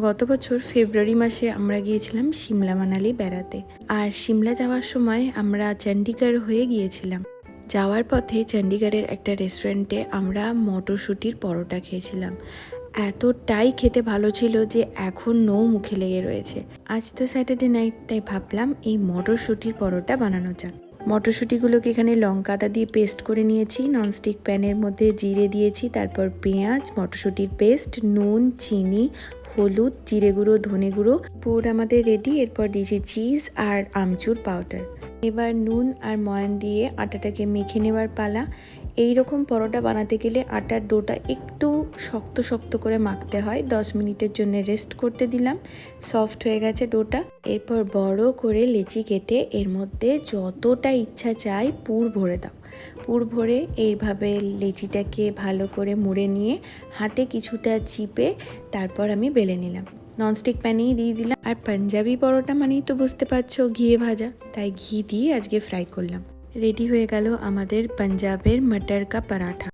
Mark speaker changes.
Speaker 1: গত বছর ফেব্রুয়ারি মাসে আমরা গিয়েছিলাম সিমলা মানালি বেড়াতে। আর সিমলা যাওয়ার সময় আমরা চণ্ডীগড় হয়ে গিয়েছিলাম। যাওয়ার পথে চণ্ডীগড়ের একটা রেস্টুরেন্টে আমরা মটরশুঁটির পরোটা খেয়েছিলাম। এতটাই খেতে ভালো ছিল যে এখনও মুখে লেগে রয়েছে। আজ তো স্যাটারডে নাইট, তাই ভাবলাম এই মটরশুঁটির পরোটা বানানো যাক। মটরশুঁটিগুলোকে এখানে লঙ্কা আদা দিয়ে পেস্ট করে নিয়েছি। ননস্টিক প্যানের মধ্যে জিরে দিয়েছি, তারপর পেঁয়াজ, মটরশুঁটির পেস্ট, নুন, চিনি, হলুদ, জিরে গুঁড়ো, ধনে গুঁড়ো। পুর আমাদের রেডি। এরপর দিয়েছি চিজ আর আমচুর পাউডার। এবার নুন আর ময়ান দিয়ে আটাটাকে মেখে নেওয়ার পালা। এই রকম পরোটা বানাতে গেলে আটার ডোটা একটু শক্ত শক্ত করে মাখতে হয়। 10 মিনিটের জন্য রেস্ট করতে দিলাম। সফট হয়ে গেছে ডোটা। এরপর বড় করে লেচি কেটে এর মধ্যে যতটা ইচ্ছা চাই পুর ভরে দাও। পুর ভরে এইভাবে লেচিটাকে ভালো করে মুড়ে নিয়ে হাতে কিছুটা চিপে তারপর আমি বেলে নিলাম। ননস্টিক প্যানেই দিয়ে দিলাম। আর পাঞ্জাবি পরোটা মানেই তো বুঝতে পারছো ঘিয়ে ভাজা, তাই ঘি দিয়ে আজকে ফ্রাই করলাম। রেডি হয়ে গেল আমাদের পাঞ্জাবের মটর কা পরাঠা।